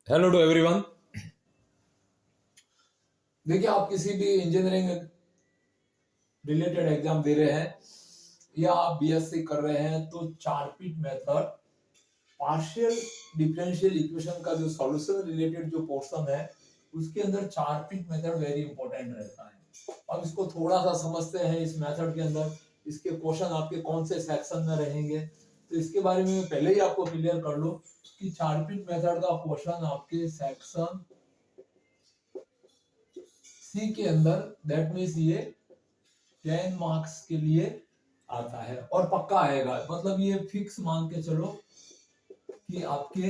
Hello to everyone. देखिए, आप किसी भी इंजीनियरिंग रिलेटेड एग्जाम दे रहे हैं या आप बीएससी कर रहे हैं तो चारपीट मेथड पार्शियल डिफरेंशियल इक्वेशन का जो सॉल्यूशन रिलेटेड जो पोर्शन है उसके अंदर चारपीट मेथड वेरी इंपॉर्टेंट रहता है। अब इसको थोड़ा सा समझते हैं। इस मेथड के अंदर इसके क्वेश्चन आपके कौन से सेक्शन में रहेंगे, तो इसके बारे में मैं पहले ही आपको क्लियर कर लूं कि चारपीट मेथड का क्वेश्चन आपके सेक्शन सी के अंदर, दैट मीन्स ये 10 मार्क्स के लिए आता है और पक्का आएगा। मतलब ये फिक्स मान के चलो कि आपके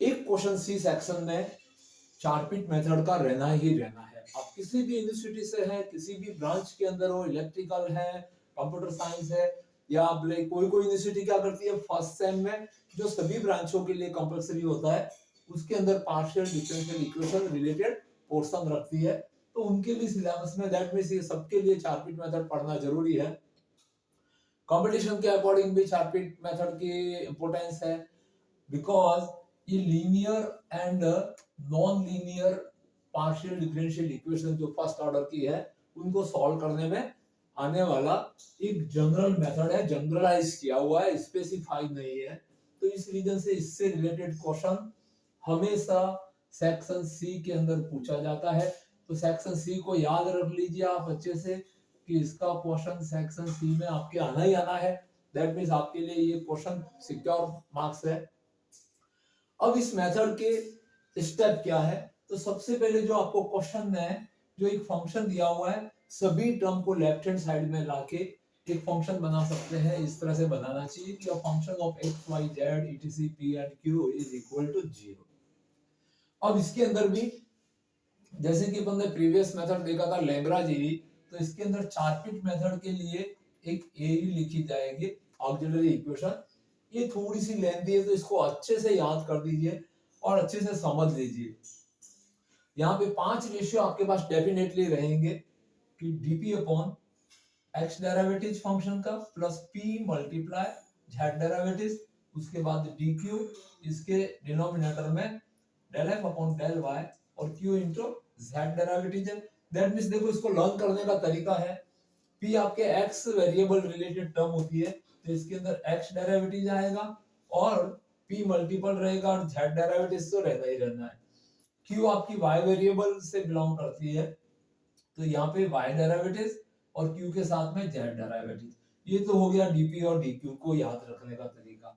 एक क्वेश्चन सी सेक्शन में चारपीट मेथड का रहना ही रहना है। आप किसी भी यूनिवर्सिटी से है, किसी भी ब्रांच के अंदर हो, इलेक्ट्रिकल है, कंप्यूटर साइंस है, या आप कोई कोई यूनिवर्सिटी क्या करती है फर्स्ट सेम में जो सभी ब्रांचों के लिए कंपलसरी होता है उसके अंदर partial differential equation related portion रखती है, तो उनके लिए सिलेबस में दैट मींस ये सबके लिए चारपीट मेथड पढ़ना जरूरी है। कंपटीशन के अकॉर्डिंग भी चारपीट मेथड की इंपॉर्टेंस है, बिकॉज ये linear and non linear partial differential equation जो फर्स्ट ऑर्डर की है उनको सॉल्व करने में आने वाला एक जनरल मेथड है, जनरलाइज किया हुआ है, स्पेसिफाइड नहीं है। तो इस रीजन से इससे रिलेटेड क्वेश्चन हमेशा सेक्शन सी के अंदर पूछा जाता है। तो सेक्शन सी को याद रख लीजिए आप अच्छे से कि इसका क्वेश्चन सेक्शन सी में आपके आना ही आना है। दैट मीन्स आपके लिए ये क्वेश्चन सिक्योर मार्क्स है। अब इस मेथड के स्टेप क्या है, तो सबसे पहले जो आपको क्वेश्चन में है, जो एक फंक्शन दिया हुआ है, सभी टर्म को लेफ्ट हैंड साइड में लाके एक फंक्शन बना सकते हैं। इस तरह से बनाना चाहिए कि function of x y z ETC p and q is equal to 0। अब इसके अंदर भी जैसे कि अपन ने प्रीवियस मेथड देखा था लैग्रांज एरी, तो इसके अंदर चारपीट मेथड के लिए एक एरी लिखी जाएगी, ऑक्सिलरी इक्वेशन। ये थोड़ी सी लेंथी है तो इसको अच्छे से याद कर दीजिए और अच्छे से समझ लीजिए। यहाँ पे 5 रेशियो आपके पास डेफिनेटली रहेंगे कि DP upon x derivative function का plus p multiply z derivative, उसके बाद डी क्यू, इसके डिनोमिनेटर में del f upon del y और क्यू इंटू जेड डेरिवेटिव है। दैट मींस देखो इसको लर्न करने का तरीका है, पी आपके एक्स वेरिएबल रिलेटेड टर्म होती है तो इसके अंदर एक्स डेरिवेटिव आएगा और पी मल्टीपल रहेगा और जेड डेरिवेटिव तो रहना ही रहना है। क्यू आपकी वाई वेरिएबल से बिलोंग करती है तो यहाँ पे y डेरिवेटिव और q के साथ में z डेरिवेटिव। ये तो हो गया dp और dq को याद रखने का तरीका।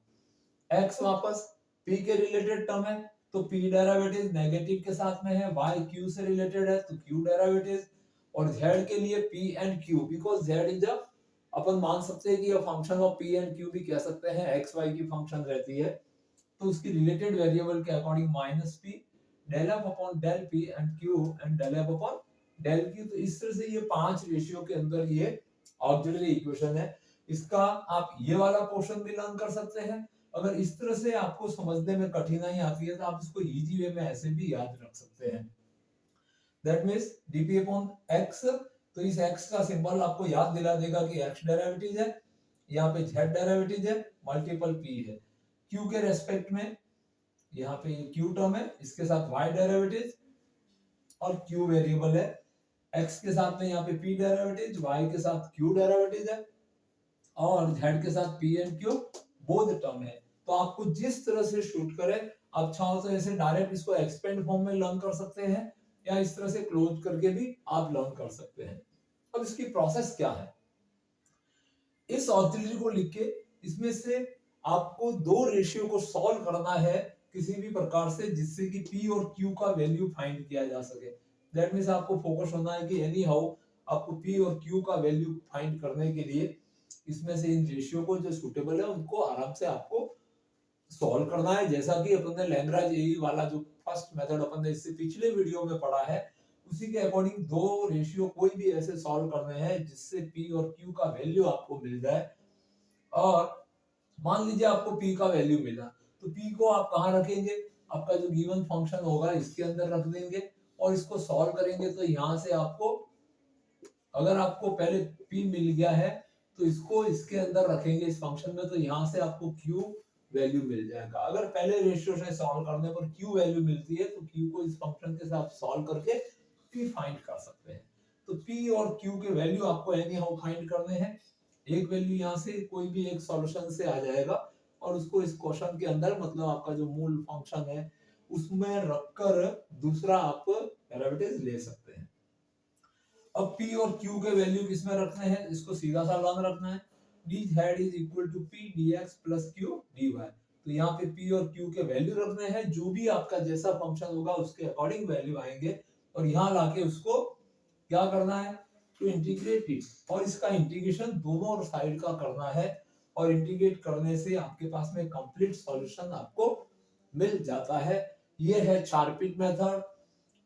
x वापस p के रिलेटेड टर्म है तो p डेरिवेटिव नेगेटिव के साथ में है, y q से रिलेटेड है तो q डेरिवेटिव, और z के लिए p and q because z is a, अपन मान सकते हैं कि ये function of p and q भी कह सकते हैं, x y की फंक्शन रहती है तो उसकी रिलेटेड वेरिएबल के according minus p del f upon del p and q and del f upon del q। तो इस तरह से ये 5 रेशियो के अंदर ये ऑक्सिलरी इक्वेशन है। इसका आप ये वाला पोर्शन भी लर्न कर सकते हैं। अगर इस तरह से आपको समझने में कठिनाई आती है तो आप इसको इजी वे में ऐसे भी याद रख सकते हैं। That means dp upon x, तो इस x का सिंबल आपको याद दिला देगा कि x डेरिवेटिव है, यहाँ पे z डेरिवेटिव है, मल्टीपल p है। q के रेस्पेक्ट में यहाँ पे q टर्म है, इसके साथ y डेरिवेटिव और q वेरिएबल है, x के साथ में यहाँ पे p डेरिवेटिव, y के साथ q डेरिवेटिव है और z के साथ p and q both term है। तो आपको जिस तरह से शूट करे, आप चाहो तो ऐसे डायरेक्ट इसको एक्सपेंड फॉर्म में लर्न कर सकते हैं या इस तरह से क्लोज करके भी आप लर्न कर सकते हैं। अब इसकी प्रोसेस क्या है, इस ऑक्सिलरी को लिख के इसमें से आपको दो रेशियो को सॉल्व करना है किसी भी प्रकार से जिससे कि p और q का वैल्यू फाइंड किया जा सके। दैट मींस आपको फोकस होना है कि एनी हाउ आपको p और q का वैल्यू फाइंड करने के लिए इसमें से इन रेशियो को जो सूटेबल है उनको आराम से आपको सॉल्व करना है। जैसा कि अपन ने लैग्रांज एरी वाला जो फर्स्ट मेथड अपन ने इससे पिछले वीडियो में पढ़ा है उसी के अकॉर्डिंग दो रेशियो कोई भी ऐसे सॉल्व करने हैं जिससे p और q का वैल्यू आपको मिल जाए। और मान लीजिए आपको p का वैल्यू मिला तो p को आप कहां रखेंगे, आपका जो गिवन फंक्शन होगा इसके अंदर रख देंगे और इसको सॉल्व करेंगे। तो यहां से आपको, अगर आपको पहले p मिल गया है तो इसको इसके अंदर रखेंगे इस फंक्शन में, तो यहां से आपको q वैल्यू मिल जाएगा। अगर पहले रेशियो से सॉल्व करने पर क्यू वैल्यू मिलती है तो क्यू को इस फंक्शन के साथ सॉल्व करके पी फाइंड कर सकते हैं। तो पी और क्यू के वैल्यू आपको एनी हाउ फाइंड करने हैं। एक वैल्यू यहाँ से कोई भी एक सॉल्यूशन से आ जाएगा और उसको इस क्वेश्चन के अंदर मतलब आपका जो मूल फंक्शन है उसमें रखकर दूसरा आप डेरिवेटिव ले सकते हैं। अब P और Q के वैल्यू किसमें रखने हैं, इसको सीधा सा मान रखना है d head is equal to P dx plus Q dy। तो यहाँ पे P और Q के वैल्यू रखने हैं, जो भी आपका जैसा फंक्शन होगा उसके अकॉर्डिंग वैल्यू आएंगे और यहाँ लाके उसको क्या करना है टू इंटीग्रेट इट, और इसका इंटीग्रेशन दोनों साइड का करना है और इंटीग्रेट करने से आपके पास में कंप्लीट सॉल्यूशन आपको मिल जाता है। ये है चारपीट मेथड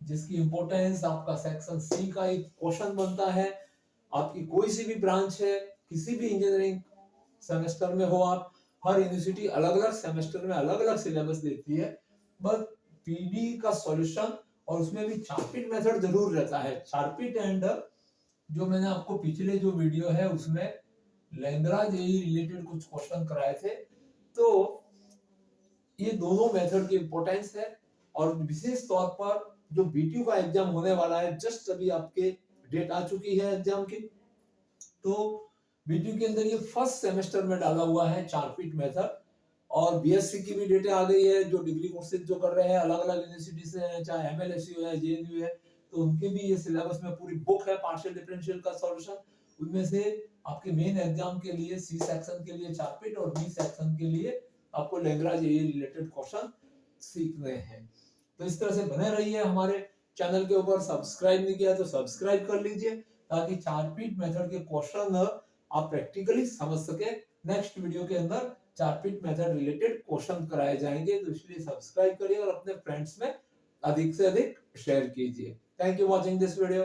जिसकी इंपॉर्टेंस आपका सेक्शन सी का एक क्वेश्चन बनता है। आपकी कोई सी भी ब्रांच है, किसी भी इंजीनियरिंग सेमेस्टर में हो आप, हर यूनिवर्सिटी अलग अलग सेमेस्टर में अलग अलग सिलेबस देती है, बस पीडी का सॉल्यूशन और उसमें भी चारपीट मेथड जरूर रहता है। चारपीट एंड जो मैंने आपको पिछले जो वीडियो है उसमें लैग्रांज एई रिलेटेड कुछ क्वेश्चन कराए थे, तो ये दोनों मेथड की इंपॉर्टेंस है। और विशेष तौर पर जो बीटीयू का एग्जाम होने वाला है, जस्ट अभी आपके डेट आ चुकी है एग्जाम की, तो बीटीयू के अंदर ये फर्स्ट सेमेस्टर में डाला हुआ है चारपीट मेथड। और बीएससी की भी डेटें आ गई है, जो डिग्री कोर्सेज जो कर रहे हैं अलग अलग यूनिवर्सिटी से हैं, चाहे एमएलएसयू है जेएनयू है, तो उनके भी ये सिलेबस में पूरी बुक है पार्शियल डिफरेंशियल का सॉल्यूशन। उनमें से आपके मेन एग्जाम के लिए सी सेक्शन के लिए चारपीट और बी सेक्शन के लिए आपको लैग्रांज एई रिलेटेड क्वेश्चन सीखने हैं। तो इस तरह से बने रहिए हमारे चैनल के ऊपर। सब्सक्राइब नहीं किया तो सब्सक्राइब कर लीजिए ताकि चारपीट मेथड के क्वेश्चन आप प्रैक्टिकली समझ सके। नेक्स्ट वीडियो के अंदर चारपीट मेथड रिलेटेड क्वेश्चन कराए जाएंगे, तो इसलिए सब्सक्राइब करिए और अपने फ्रेंड्स में अधिक से अधिक शेयर कीजिए। Thank you watching this video.